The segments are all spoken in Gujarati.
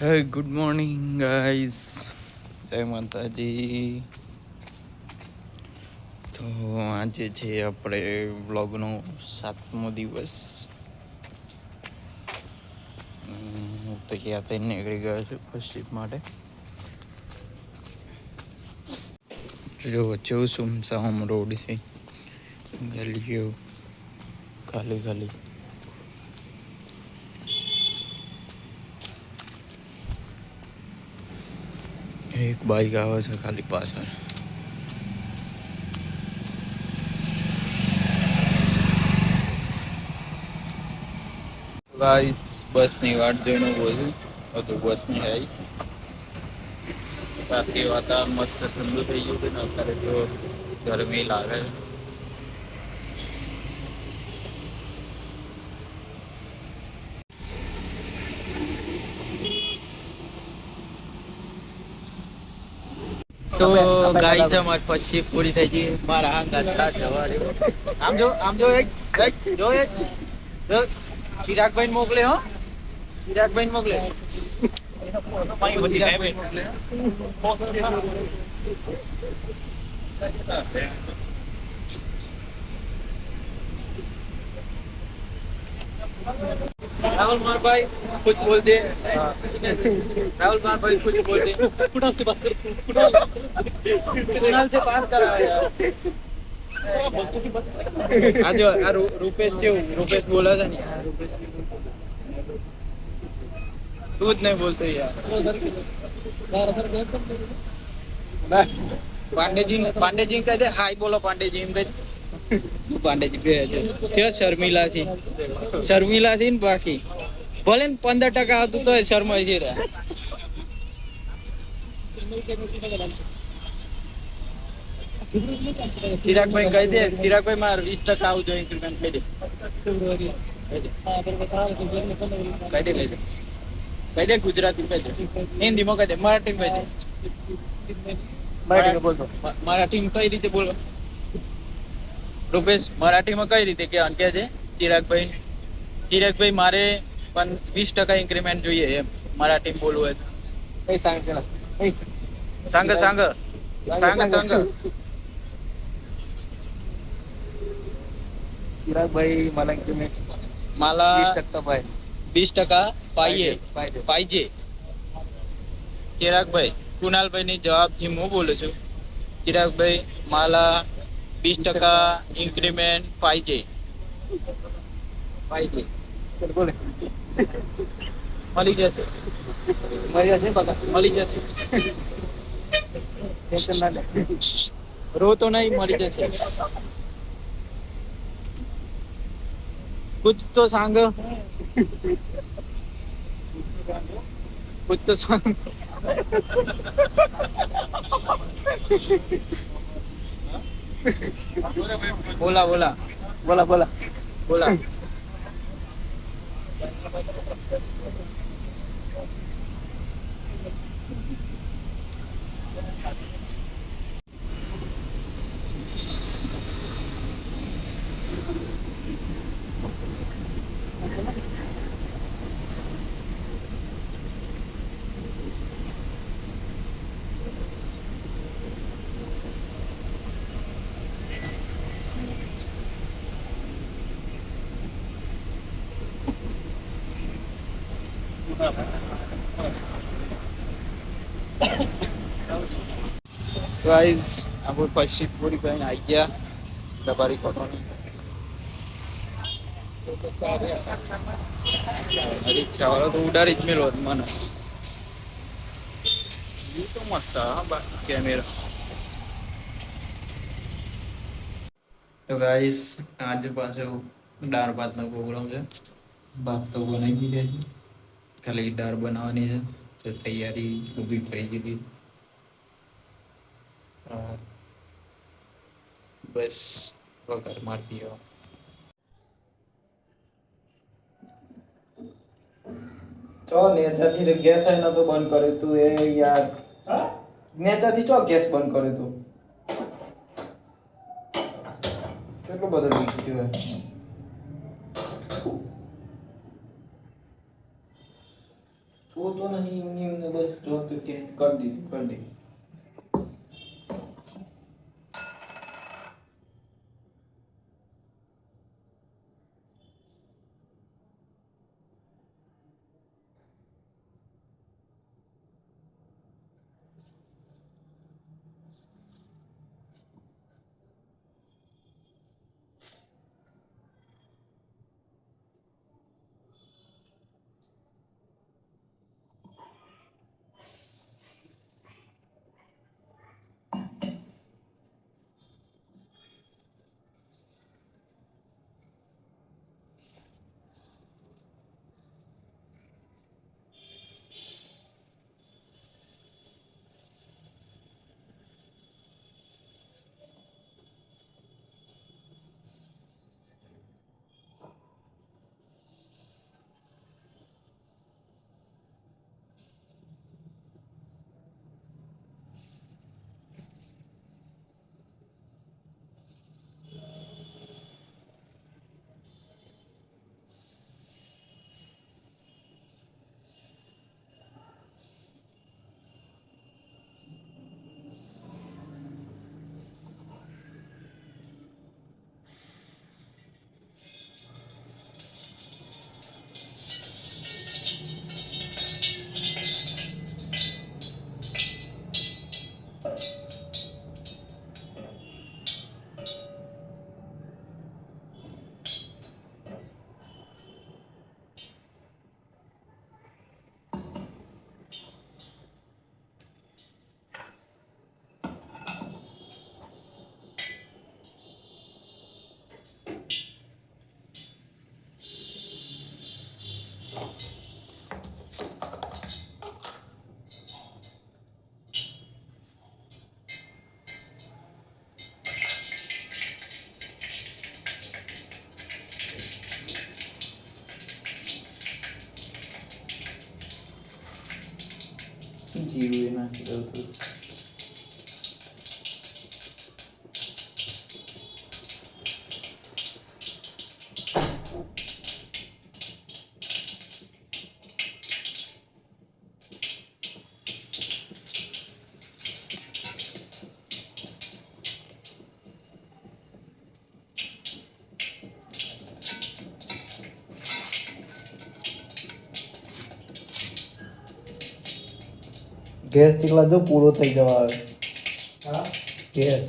હે ગુડ મોર્નિંગ ગાઈસ, જય માતાજી. તો આજે છે આપણે વ્લોગનો 7મો દિવસ. હું તૈયાર થઈને નીકળી ગયો છું ફર્સ્ટ ટ્રીપ માટે. જો જેવું સુમસામ રોડ છે, ગલીઓ ખાલી ખાલી. એક બાઈક આવે છે ખાલી પાછળ. ગાઈસ બસની વાટ જોઈને બોલું તો બસ નહીં આવી. બાકી વાતાવરણ મસ્ત ઠંડુ થઈ ગયું છે ને અત્યારે જો ગરમી લાગે. તો ગાઈસ અમારી ફર્સ્ટ શિફ્ટ પૂરી થઈ ગઈ. મારા હાંગા જવાડ્યો. આમ જો એક જો એક જો ચિરાગભાઈ મોકલે હો. ચિરાગભાઈ મોકલે. राहुल मार भाई कुछ बोल दे. राहुल मार भाई कुछ बोल दे. कुणाल से बात कर. कुणाल से बात करा यार. आज રૂપેશ કેવું રૂપેશ બોલા था नहीं यार. રૂપેશ तू જ નહીં બોલતો યાર. પાંડેજી કહી દે હાય બોલો. પાંડેજી એમ કહી. પાંડેજી બે છે શર્મિલા છે. શર્મિલા છે ને બાકી ભલે ને 15% આવતું તો શર્મા છે રે. ચિરાગભાઈ કહી દે. ચિરાગભાઈ મારે 20% આવું જોઈએ ઇન્ક્રીમેન્ટ કહી દે. કહી દે કહી દે ગુજરાતી કહી દે. હિન્દીમાં કહી દે. મરાઠીમાં કહી દે. મરાઠીમાં બોલતો. મરાઠીમાં કઈ રીતે બોલો રૂપેશ? મરાઠીમાં કઈ રીતે કે અંકે છે ચિરાગભાઈ મારે પણ 20% ઇન્ક્રીમેન્ટ જોઈએ એમ મરાઠીમાં બોલવું હોય તો. सांग चिरागभाई मला इन्क्रीमेंट मला 20% 20% पाहिजे. ચિરાગભાઈ કુણાલભાઈ ની જવાબથી હું બોલું છું. ચિરાગભાઈ માલા 20% ઇન્ક્રીમેન્ટ પાहिजे. बोले મળી જશે મળી જશે. टेंशन ना ले રો તો નહીં, મળી જશે. कुछ तो सांग. कुछ तो सांग. बोला बोला बोला बोला बोला. ગાઈઝ આપણે પછી પૂરી કરીને આવી ગયા ડબારી કોલોની. રિક્ષા વાળો તો ઉડાડી જ મેળવો મને. વ્યૂ તો મસ્ત હા કેમેરા. તો ગાઈઝ આજે પાછો દાળ ભાતનો પ્રોગ્રામ છે. ભાત તો બનાવી દીધા છે, ખાલી દાળ બનાવવાની છે. તો તૈયારી ઊભી થઈ ગઈ. બસ વઘાર મારતી હો. ચો નેચરથી ગેસ હોય નતો બંધ કર્યું તું એ યાર. નેચરથી ચો ગેસ બંધ કર્યું તું. કેટલું બધું લીક થયું હે. તો નહીં એમને બસ જો તો કે કરી દીધું. જીરું નાખી દઉં છું. ગેસ ચીકલા જો પૂરો થઈ જવા આવે. હા ગેસ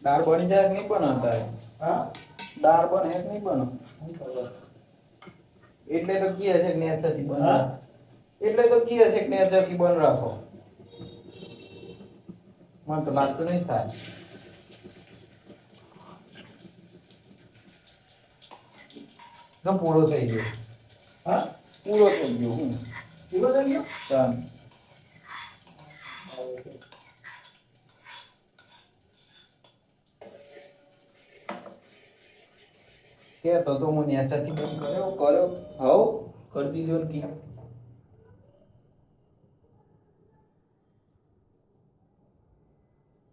દાળ બની જાય કે નહીં બનાવતા? હા દાળ બને કે નહીં બનો? એટલે તો કહે છે કે નેચરથી બન હા? એટલે તો કહે છે કે નેચરથી બન રાખો. મને તો લાગતું નહીં થાય. તો પૂરો થઈ ગયો. હા પૂરો થઈ ગયો હું પૂરો થઈ ગયો ચાલ. કે તો હું નેચરથી બન કર્યો હવ કરી દીધો ને કી.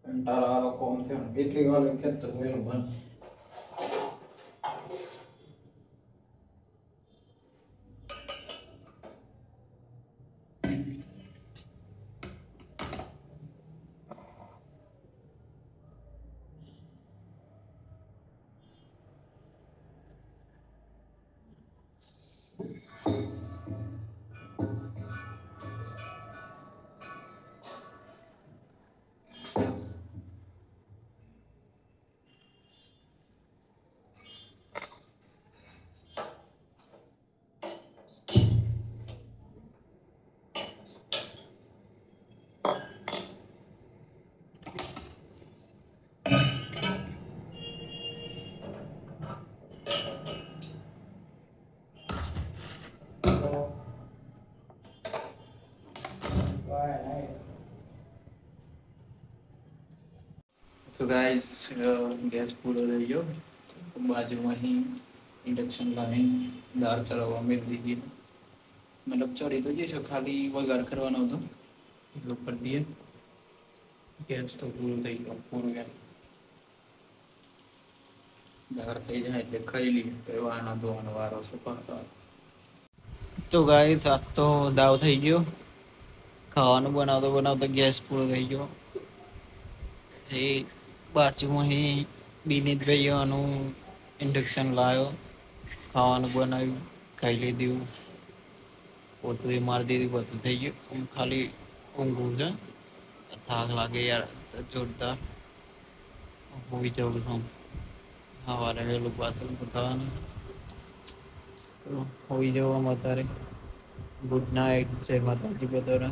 કંટાળો વાળો કોમ થયો ને એટલી વાર ખેત તો વેલું બન. તો ગાઈસ ગેસ પૂરો થઈ ગયો. બાજુમાં અહીં ઇન્ડક્શન લાવીને દાળ ચડાવવા મેળવી દીધી. મતલબ ચડી તો જઈશું, ખાલી વઘાર કરવાનો હતો એટલું કરી દઈએ. ગેસ તો પૂરો થઈ ગયો પૂરું એમ. દાળ થઈ જાય એટલે ખાઈ લઈએ તો વાના ધોવાનો વારો છે પાછો. તો ગાઈસ આજ તો દાવ થઈ ગયો. ખાવાનું બનાવતો બનાવતો ગેસ પૂરો થઈ ગયો. એ બાજુમાં બિનીતભાઈઓનું ઇન્ડક્શન લાવ્યો, ખાવાનું બનાવ્યું, ખાઈ લીધું, પોતું એ મારી દીધું, બધું થઈ ગયું. ખાલી ઊંઘવું છે, થાક લાગે યાર જોરદાર. હોઈ જવું છું, સવારે વહેલું પાછું થવાનું. તો હોઈ જવામાં અત્યારે. ગુડ નાઇટ, જય માતાજી બધાને.